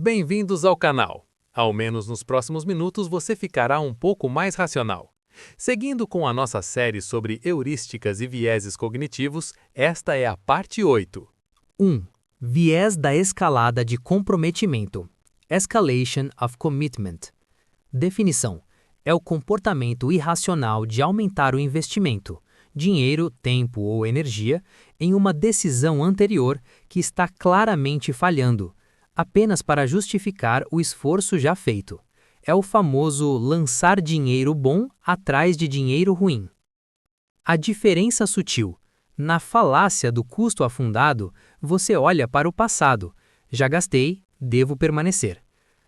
Bem-vindos ao canal! Ao menos nos próximos minutos você ficará um pouco mais racional. Seguindo com a nossa série sobre heurísticas e vieses cognitivos, esta é a parte 8. 1. Viés da escalada de comprometimento. Escalation of commitment. Definição: é o comportamento irracional de aumentar o investimento, dinheiro, tempo ou energia, em uma decisão anterior que está claramente falhando, apenas para justificar o esforço já feito. É o famoso lançar dinheiro bom atrás de dinheiro ruim. A diferença sutil. Na falácia do custo afundado, você olha para o passado. Já gastei, devo permanecer.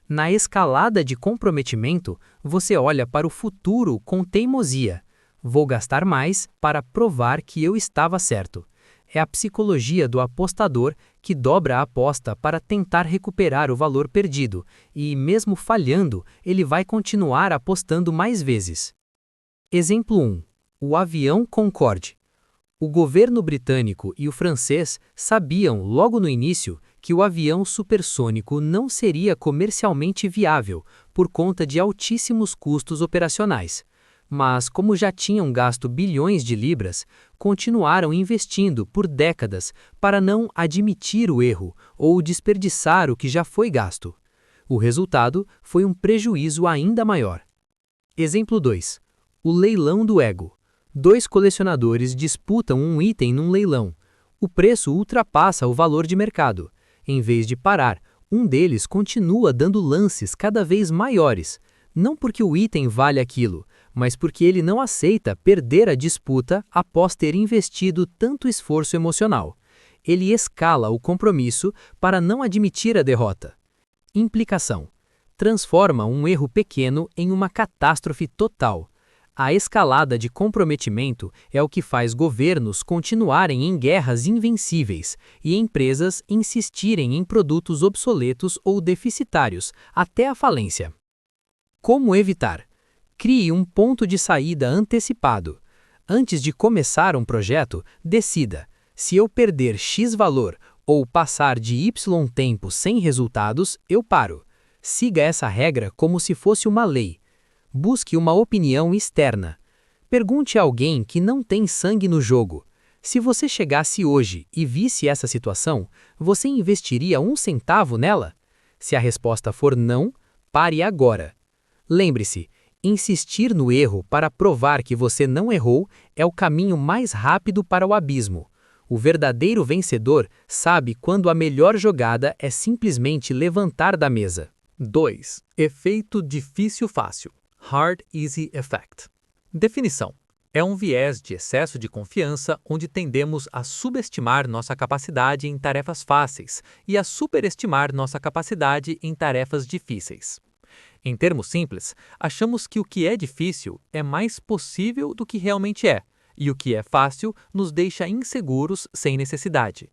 Na escalada de comprometimento, você olha para o futuro com teimosia. Vou gastar mais para provar que eu estava certo. É a psicologia do apostador que dobra a aposta para tentar recuperar o valor perdido, e, mesmo falhando, ele vai continuar apostando mais vezes. Exemplo 1. O avião Concorde. O governo britânico e o francês sabiam logo no início que o avião supersônico não seria comercialmente viável por conta de altíssimos custos operacionais. Mas, como já tinham gasto bilhões de libras, continuaram investindo por décadas para não admitir o erro ou desperdiçar o que já foi gasto. O resultado foi um prejuízo ainda maior. Exemplo 2. O leilão do ego. Dois colecionadores disputam um item num leilão. O preço ultrapassa o valor de mercado. Em vez de parar, um deles continua dando lances cada vez maiores, não porque o item vale aquilo, mas porque ele não aceita perder a disputa após ter investido tanto esforço emocional. Ele escala o compromisso para não admitir a derrota. Implicação: transforma um erro pequeno em uma catástrofe total. A escalada de comprometimento é o que faz governos continuarem em guerras invencíveis e empresas insistirem em produtos obsoletos ou deficitários, até a falência. Como evitar? Crie um ponto de saída antecipado. Antes de começar um projeto, decida: se eu perder X valor ou passar de Y tempo sem resultados, eu paro. Siga essa regra como se fosse uma lei. Busque uma opinião externa. Pergunte a alguém que não tem sangue no jogo: se você chegasse hoje e visse essa situação, você investiria 1 centavo nela? Se a resposta for não, pare agora. Lembre-se, insistir no erro para provar que você não errou é o caminho mais rápido para o abismo. O verdadeiro vencedor sabe quando a melhor jogada é simplesmente levantar da mesa. 2. Efeito difícil-fácil. Hard Easy Effect. Definição: é um viés de excesso de confiança onde tendemos a subestimar nossa capacidade em tarefas fáceis e a superestimar nossa capacidade em tarefas difíceis. Em termos simples, achamos que o que é difícil é mais possível do que realmente é, e o que é fácil nos deixa inseguros sem necessidade.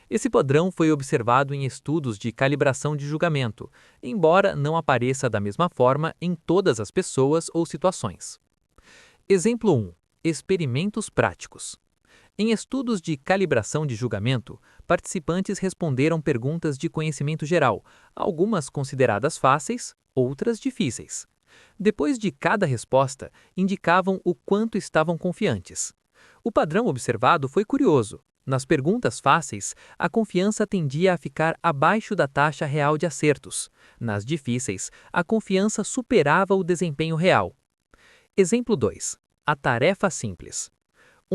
Esse padrão foi observado em estudos de calibração de julgamento, embora não apareça da mesma forma em todas as pessoas ou situações. Exemplo 1. Experimentos práticos. Em estudos de calibração de julgamento, participantes responderam perguntas de conhecimento geral, algumas consideradas fáceis, outras difíceis. Depois de cada resposta, indicavam o quanto estavam confiantes. O padrão observado foi curioso. Nas perguntas fáceis, a confiança tendia a ficar abaixo da taxa real de acertos. Nas difíceis, a confiança superava o desempenho real. Exemplo 2. A tarefa simples.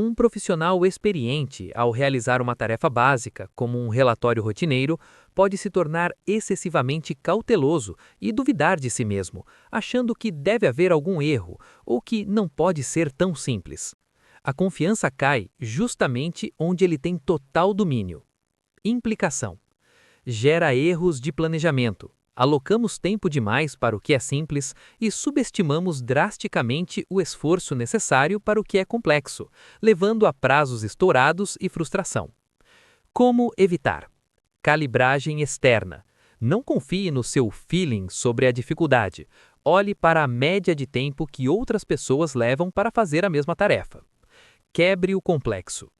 Um profissional experiente, ao realizar uma tarefa básica, como um relatório rotineiro, pode se tornar excessivamente cauteloso e duvidar de si mesmo, achando que deve haver algum erro ou que não pode ser tão simples. A confiança cai justamente onde ele tem total domínio. Implicação: gera erros de planejamento. Alocamos tempo demais para o que é simples e subestimamos drasticamente o esforço necessário para o que é complexo, levando a prazos estourados e frustração. Como evitar? Calibragem externa. Não confie no seu feeling sobre a dificuldade. Olhe para a média de tempo que outras pessoas levam para fazer a mesma tarefa. Quebre o complexo.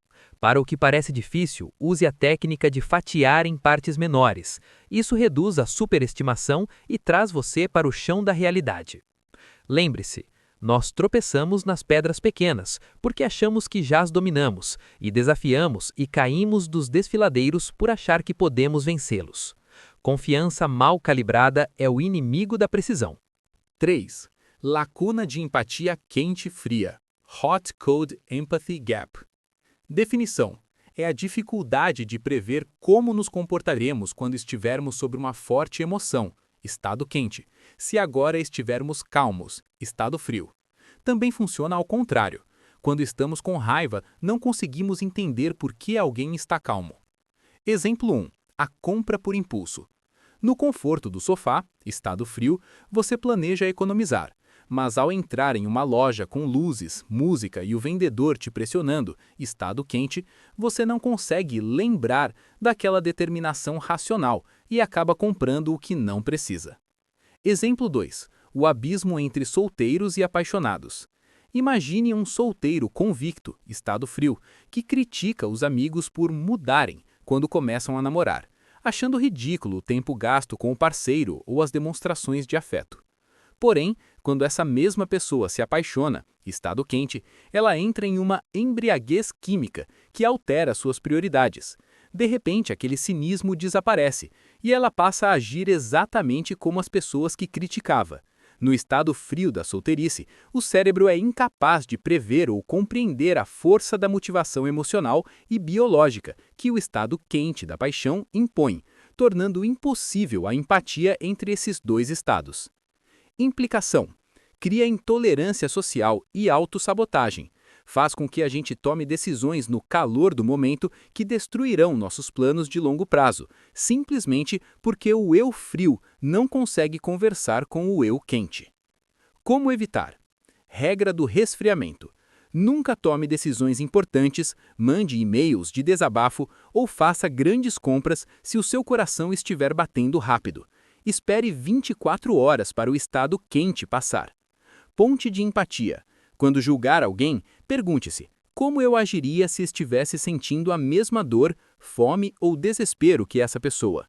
Para o que parece difícil, use a técnica de fatiar em partes menores. Isso reduz a superestimação e traz você para o chão da realidade. Lembre-se, nós tropeçamos nas pedras pequenas, porque achamos que já as dominamos, e desafiamos e caímos dos desfiladeiros por achar que podemos vencê-los. Confiança mal calibrada é o inimigo da precisão. 3. Lacuna de empatia quente-fria. Hot Cold Empathy Gap. Definição: é a dificuldade de prever como nos comportaremos quando estivermos sob uma forte emoção, estado quente, se agora estivermos calmos, estado frio. Também funciona ao contrário. Quando estamos com raiva, não conseguimos entender por que alguém está calmo. Exemplo 1. A compra por impulso. No conforto do sofá, estado frio, você planeja economizar. Mas ao entrar em uma loja com luzes, música e o vendedor te pressionando, estado quente, você não consegue lembrar daquela determinação racional e acaba comprando o que não precisa. Exemplo 2. O abismo entre solteiros e apaixonados. Imagine um solteiro convicto, estado frio, que critica os amigos por mudarem quando começam a namorar, achando ridículo o tempo gasto com o parceiro ou as demonstrações de afeto. Porém, quando essa mesma pessoa se apaixona, estado quente, ela entra em uma embriaguez química que altera suas prioridades. De repente, aquele cinismo desaparece e ela passa a agir exatamente como as pessoas que criticava. No estado frio da solteirice, o cérebro é incapaz de prever ou compreender a força da motivação emocional e biológica que o estado quente da paixão impõe, tornando impossível a empatia entre esses dois estados. Implicação: cria intolerância social e autossabotagem. Faz com que a gente tome decisões no calor do momento que destruirão nossos planos de longo prazo, simplesmente porque o eu frio não consegue conversar com o eu quente. Como evitar? Regra do resfriamento. Nunca tome decisões importantes, mande e-mails de desabafo ou faça grandes compras se o seu coração estiver batendo rápido. Espere 24 horas para o estado quente passar. Ponte de empatia. Quando julgar alguém, pergunte-se: como eu agiria se estivesse sentindo a mesma dor, fome ou desespero que essa pessoa?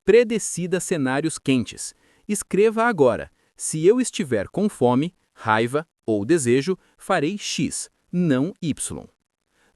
Predecida cenários quentes. Escreva agora: se eu estiver com fome, raiva ou desejo, farei X, não Y.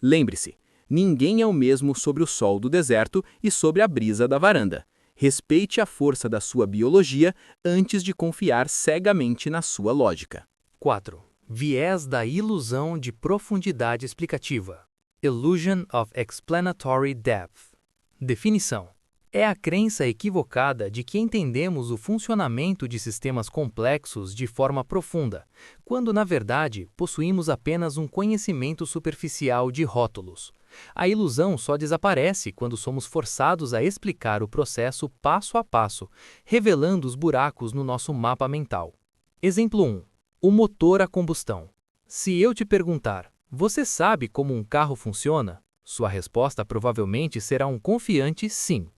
Lembre-se, ninguém é o mesmo sobre o sol do deserto e sobre a brisa da varanda. Respeite a força da sua biologia antes de confiar cegamente na sua lógica. 4. Viés da ilusão de profundidade explicativa. Illusion of explanatory depth. Definição: é a crença equivocada de que entendemos o funcionamento de sistemas complexos de forma profunda, quando na verdade possuímos apenas um conhecimento superficial de rótulos. A ilusão só desaparece quando somos forçados a explicar o processo passo a passo, revelando os buracos no nosso mapa mental. Exemplo 1. O motor a combustão. Se eu te perguntar, você sabe como um carro funciona? Sua resposta provavelmente será um confiante sim.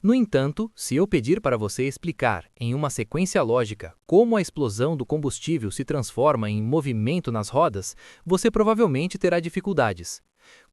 No entanto, se eu pedir para você explicar, em uma sequência lógica, como a explosão do combustível se transforma em movimento nas rodas, você provavelmente terá dificuldades.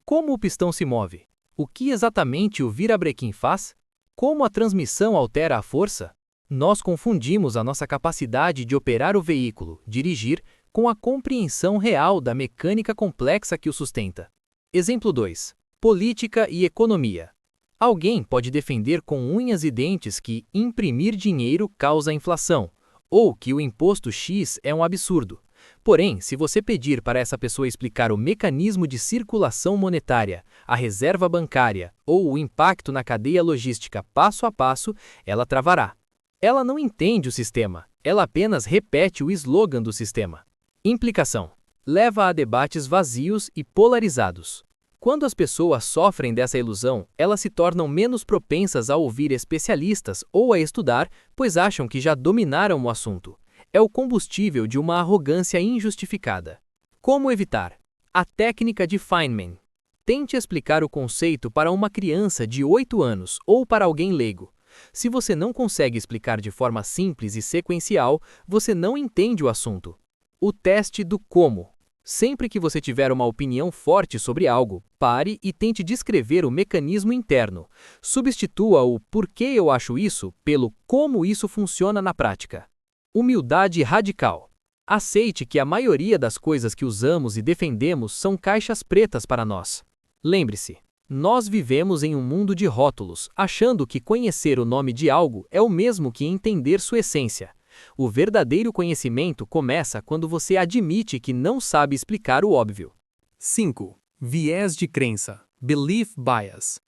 Como o pistão se move? O que exatamente o virabrequim faz? Como a transmissão altera a força? Nós confundimos a nossa capacidade de operar o veículo, dirigir, com a compreensão real da mecânica complexa que o sustenta. Exemplo 2. Política e economia. Alguém pode defender com unhas e dentes que imprimir dinheiro causa inflação, ou que o imposto X é um absurdo. Porém, se você pedir para essa pessoa explicar o mecanismo de circulação monetária, a reserva bancária ou o impacto na cadeia logística passo a passo, ela travará. Ela não entende o sistema, ela apenas repete o slogan do sistema. Implicação: leva a debates vazios e polarizados. Quando as pessoas sofrem dessa ilusão, elas se tornam menos propensas a ouvir especialistas ou a estudar, pois acham que já dominaram o assunto. É o combustível de uma arrogância injustificada. Como evitar? A técnica de Feynman. Tente explicar o conceito para uma criança de 8 anos ou para alguém leigo. Se você não consegue explicar de forma simples e sequencial, você não entende o assunto. O teste do como. Sempre que você tiver uma opinião forte sobre algo, pare e tente descrever o mecanismo interno. Substitua o "por que eu acho isso" pelo "como isso funciona na prática". Humildade radical. Aceite que a maioria das coisas que usamos e defendemos são caixas pretas para nós. Lembre-se, nós vivemos em um mundo de rótulos, achando que conhecer o nome de algo é o mesmo que entender sua essência. O verdadeiro conhecimento começa quando você admite que não sabe explicar o óbvio. 5. Viés de crença, belief bias.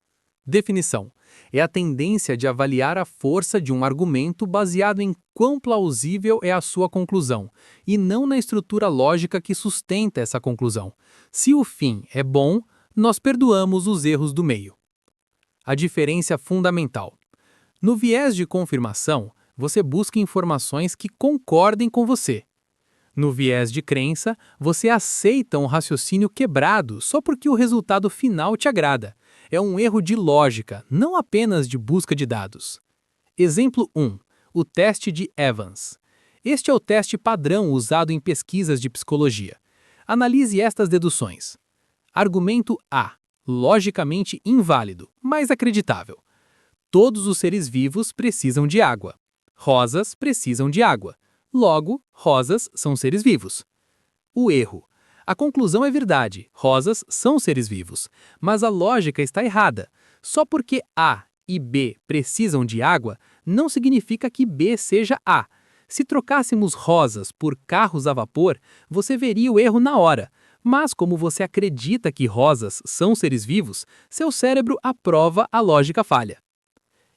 Definição: é a tendência de avaliar a força de um argumento baseado em quão plausível é a sua conclusão, e não na estrutura lógica que sustenta essa conclusão. Se o fim é bom, nós perdoamos os erros do meio. A diferença fundamental. No viés de confirmação, você busca informações que concordem com você. No viés de crença, você aceita um raciocínio quebrado só porque o resultado final te agrada. É um erro de lógica, não apenas de busca de dados. Exemplo 1. O teste de Evans. Este é o teste padrão usado em pesquisas de psicologia. Analise estas deduções. Argumento A. Logicamente inválido, mas acreditável. Todos os seres vivos precisam de água. Rosas precisam de água. Logo, rosas são seres vivos. O erro. A conclusão é verdade, rosas são seres vivos, mas a lógica está errada. Só porque A e B precisam de água, não significa que B seja A. Se trocássemos rosas por carros a vapor, você veria o erro na hora. Mas como você acredita que rosas são seres vivos, seu cérebro aprova a lógica falha.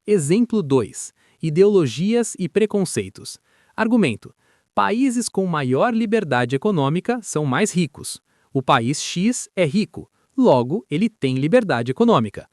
Exemplo 2. Ideologias e preconceitos. Argumento: países com maior liberdade econômica são mais ricos. O país X é rico, logo ele tem liberdade econômica.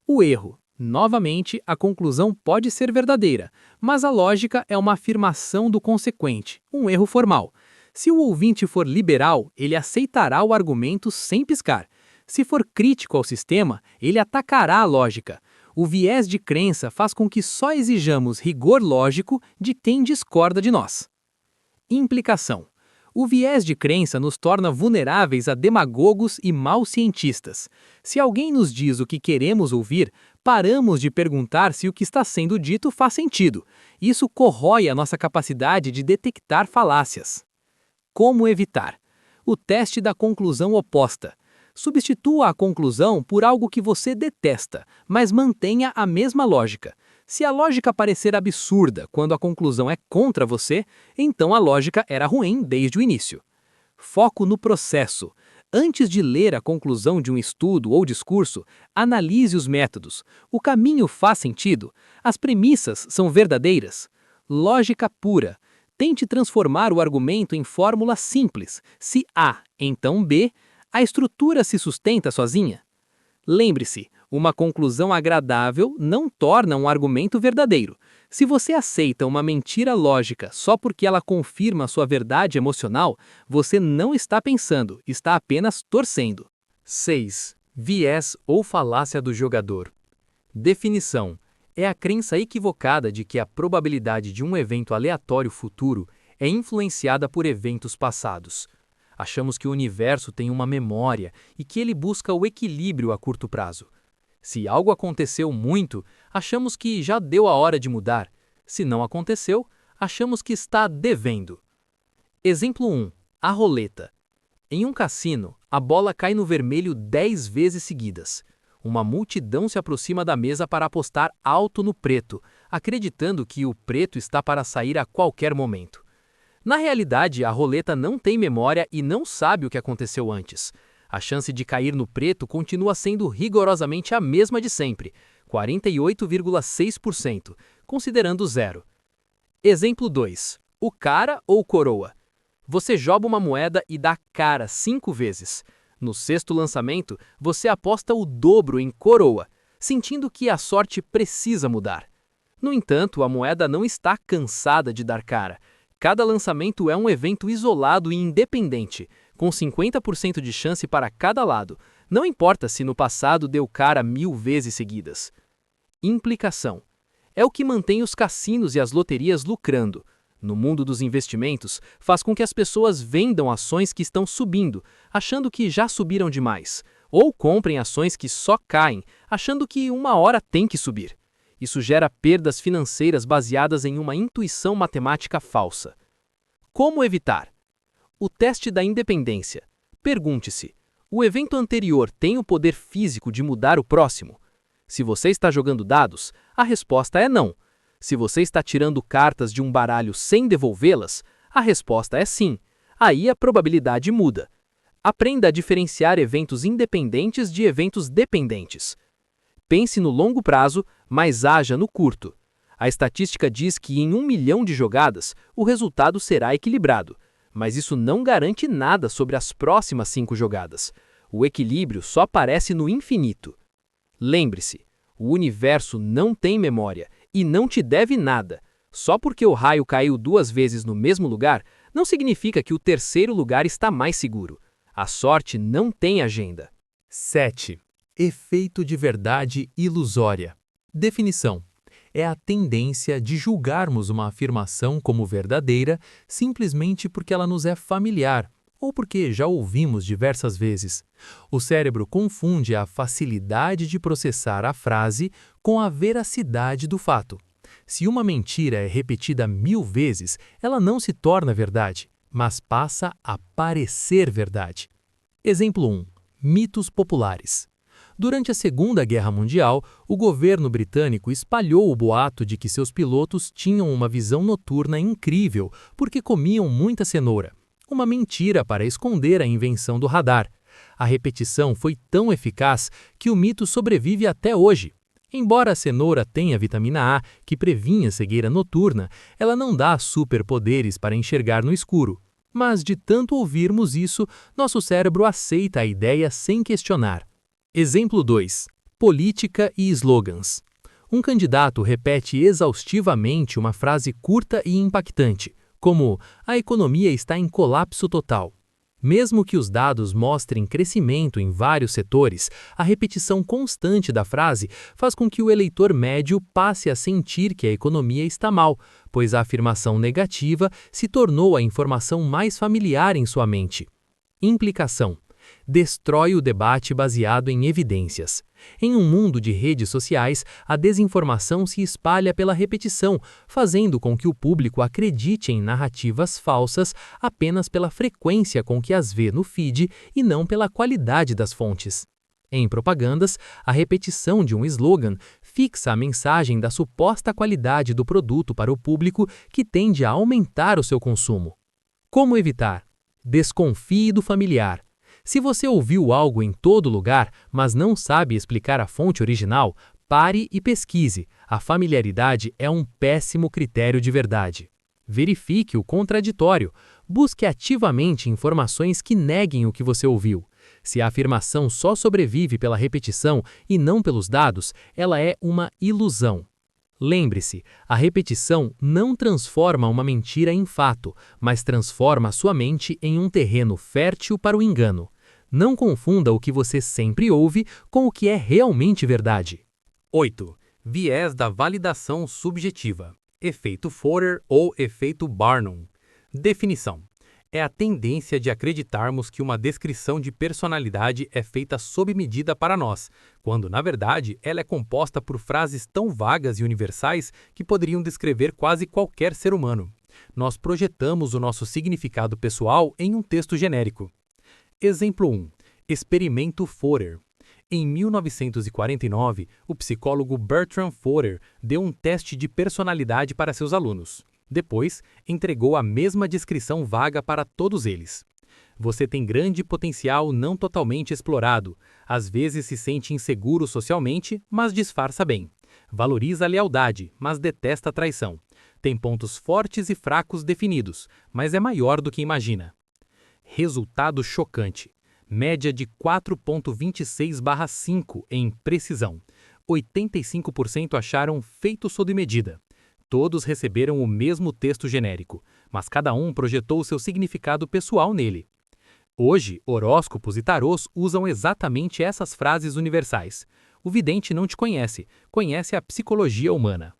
O erro: novamente, a conclusão pode ser verdadeira, mas a lógica é uma afirmação do consequente, um erro formal. Se o ouvinte for liberal, ele aceitará o argumento sem piscar. Se for crítico ao sistema, ele atacará a lógica. O viés de crença faz com que só exijamos rigor lógico de quem discorda de nós. Implicação. O viés de crença nos torna vulneráveis a demagogos e maus cientistas. Se alguém nos diz o que queremos ouvir, paramos de perguntar se o que está sendo dito faz sentido. Isso corrói a nossa capacidade de detectar falácias. Como evitar? O teste da conclusão oposta. Substitua a conclusão por algo que você detesta, mas mantenha a mesma lógica. Se a lógica parecer absurda quando a conclusão é contra você, então a lógica era ruim desde o início. Foco no processo. Antes de ler a conclusão de um estudo ou discurso, analise os métodos. O caminho faz sentido? As premissas são verdadeiras? Lógica pura. Tente transformar o argumento em fórmula simples. Se A, então B. A estrutura se sustenta sozinha? Lembre-se, uma conclusão agradável não torna um argumento verdadeiro. Se você aceita uma mentira lógica só porque ela confirma sua verdade emocional, você não está pensando, está apenas torcendo. 6. Viés ou falácia do jogador. Definição: é a crença equivocada de que a probabilidade de um evento aleatório futuro é influenciada por eventos passados. Achamos que o universo tem uma memória e que ele busca o equilíbrio a curto prazo. Se algo aconteceu muito, achamos que já deu a hora de mudar. Se não aconteceu, achamos que está devendo. Exemplo 1. A roleta. Em um cassino, a bola cai no vermelho 10 vezes seguidas. Uma multidão se aproxima da mesa para apostar alto no preto, acreditando que o preto está para sair a qualquer momento. Na realidade, a roleta não tem memória e não sabe o que aconteceu antes. A chance de cair no preto continua sendo rigorosamente a mesma de sempre, 48,6%, considerando zero. Exemplo 2. O cara ou coroa. Você joga uma moeda e dá cara 5 vezes. No sexto lançamento, você aposta o dobro em coroa, sentindo que a sorte precisa mudar. No entanto, a moeda não está cansada de dar cara. Cada lançamento é um evento isolado e independente, com 50% de chance para cada lado, não importa se no passado deu cara 1000 vezes seguidas. Implicação. É o que mantém os cassinos e as loterias lucrando. No mundo dos investimentos, faz com que as pessoas vendam ações que estão subindo, achando que já subiram demais, ou comprem ações que só caem, achando que uma hora tem que subir. Isso gera perdas financeiras baseadas em uma intuição matemática falsa. Como evitar? O teste da independência. Pergunte-se: o evento anterior tem o poder físico de mudar o próximo? Se você está jogando dados, a resposta é não. Se você está tirando cartas de um baralho sem devolvê-las, a resposta é sim. Aí a probabilidade muda. Aprenda a diferenciar eventos independentes de eventos dependentes. Pense no longo prazo, mas haja no curto. A estatística diz que em 1 milhão de jogadas, o resultado será equilibrado. Mas isso não garante nada sobre as próximas 5 jogadas. O equilíbrio só aparece no infinito. Lembre-se, o universo não tem memória e não te deve nada. Só porque o raio caiu 2 vezes no mesmo lugar, não significa que o terceiro lugar está mais seguro. A sorte não tem agenda. 7. Efeito de verdade ilusória. Definição: é a tendência de julgarmos uma afirmação como verdadeira simplesmente porque ela nos é familiar ou porque já ouvimos diversas vezes. O cérebro confunde a facilidade de processar a frase com a veracidade do fato. Se uma mentira é repetida 1000 vezes, ela não se torna verdade, mas passa a parecer verdade. Exemplo 1. Mitos populares. Durante a Segunda Guerra Mundial, o governo britânico espalhou o boato de que seus pilotos tinham uma visão noturna incrível porque comiam muita cenoura. Uma mentira para esconder a invenção do radar. A repetição foi tão eficaz que o mito sobrevive até hoje. Embora a cenoura tenha vitamina A, que previne a cegueira noturna, ela não dá superpoderes para enxergar no escuro. Mas de tanto ouvirmos isso, nosso cérebro aceita a ideia sem questionar. Exemplo 2. Política e slogans. Um candidato repete exaustivamente uma frase curta e impactante, como "a economia está em colapso total". Mesmo que os dados mostrem crescimento em vários setores, a repetição constante da frase faz com que o eleitor médio passe a sentir que a economia está mal, pois a afirmação negativa se tornou a informação mais familiar em sua mente. Implicação: destrói o debate baseado em evidências. Em um mundo de redes sociais, a desinformação se espalha pela repetição, fazendo com que o público acredite em narrativas falsas apenas pela frequência com que as vê no feed e não pela qualidade das fontes. Em propagandas, a repetição de um slogan fixa a mensagem da suposta qualidade do produto para o público, que tende a aumentar o seu consumo. Como evitar? Desconfie do familiar. Se você ouviu algo em todo lugar, mas não sabe explicar a fonte original, pare e pesquise. A familiaridade é um péssimo critério de verdade. Verifique o contraditório. Busque ativamente informações que neguem o que você ouviu. Se a afirmação só sobrevive pela repetição e não pelos dados, ela é uma ilusão. Lembre-se, a repetição não transforma uma mentira em fato, mas transforma sua mente em um terreno fértil para o engano. Não confunda o que você sempre ouve com o que é realmente verdade. 8. Viés da validação subjetiva. Efeito Forer ou efeito Barnum. Definição: é a tendência de acreditarmos que uma descrição de personalidade é feita sob medida para nós, quando, na verdade, ela é composta por frases tão vagas e universais que poderiam descrever quase qualquer ser humano. Nós projetamos o nosso significado pessoal em um texto genérico. Exemplo 1. Experimento Forer. Em 1949, o psicólogo Bertram Forer deu um teste de personalidade para seus alunos. Depois, entregou a mesma descrição vaga para todos eles. Você tem grande potencial não totalmente explorado. Às vezes se sente inseguro socialmente, mas disfarça bem. Valoriza a lealdade, mas detesta a traição. Tem pontos fortes e fracos definidos, mas é maior do que imagina. Resultado chocante. Média de 4,26/5 em precisão. 85% acharam feito sob medida. Todos receberam o mesmo texto genérico, mas cada um projetou seu significado pessoal nele. Hoje, horóscopos e tarôs usam exatamente essas frases universais. O vidente não te conhece, conhece a psicologia humana.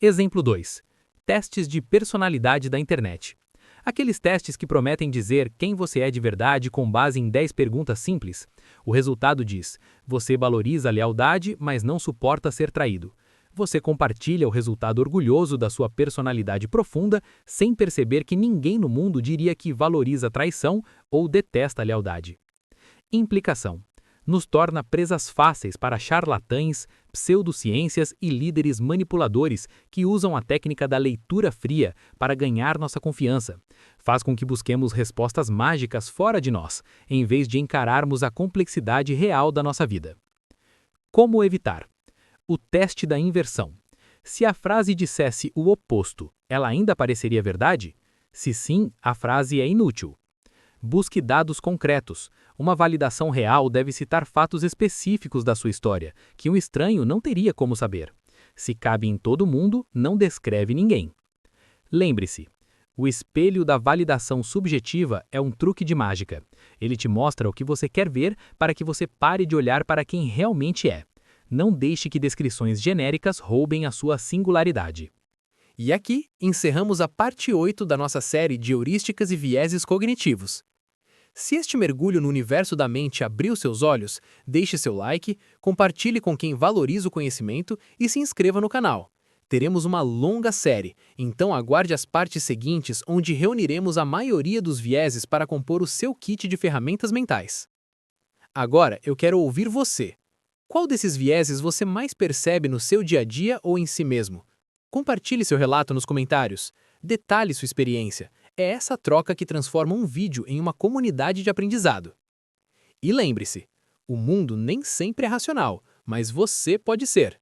Exemplo 2. Testes de personalidade da internet. Aqueles testes que prometem dizer quem você é de verdade com base em 10 perguntas simples. O resultado diz: você valoriza a lealdade, mas não suporta ser traído. Você compartilha o resultado orgulhoso da sua personalidade profunda, sem perceber que ninguém no mundo diria que valoriza a traição ou detesta a lealdade. Implicação. Nos torna presas fáceis para charlatães, pseudociências e líderes manipuladores que usam a técnica da leitura fria para ganhar nossa confiança. Faz com que busquemos respostas mágicas fora de nós, em vez de encararmos a complexidade real da nossa vida. Como evitar? O teste da inversão. Se a frase dissesse o oposto, ela ainda pareceria verdade? Se sim, a frase é inútil. Busque dados concretos. Uma validação real deve citar fatos específicos da sua história, que um estranho não teria como saber. Se cabe em todo mundo, não descreve ninguém. Lembre-se, o espelho da validação subjetiva é um truque de mágica. Ele te mostra o que você quer ver para que você pare de olhar para quem realmente é. Não deixe que descrições genéricas roubem a sua singularidade. E aqui encerramos a parte 8 da nossa série de heurísticas e vieses cognitivos. Se este mergulho no universo da mente abriu seus olhos, deixe seu like, compartilhe com quem valoriza o conhecimento e se inscreva no canal. Teremos uma longa série, então aguarde as partes seguintes onde reuniremos a maioria dos vieses para compor o seu kit de ferramentas mentais. Agora eu quero ouvir você. Qual desses vieses você mais percebe no seu dia a dia ou em si mesmo? Compartilhe seu relato nos comentários. Detalhe sua experiência. É essa troca que transforma um vídeo em uma comunidade de aprendizado. E lembre-se, o mundo nem sempre é racional, mas você pode ser.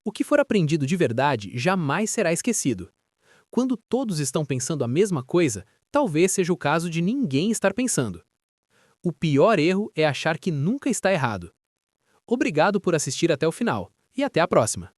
O que for aprendido de verdade jamais será esquecido. Quando todos estão pensando a mesma coisa, talvez seja o caso de ninguém estar pensando. O pior erro é achar que nunca está errado. Obrigado por assistir até o final, e até a próxima!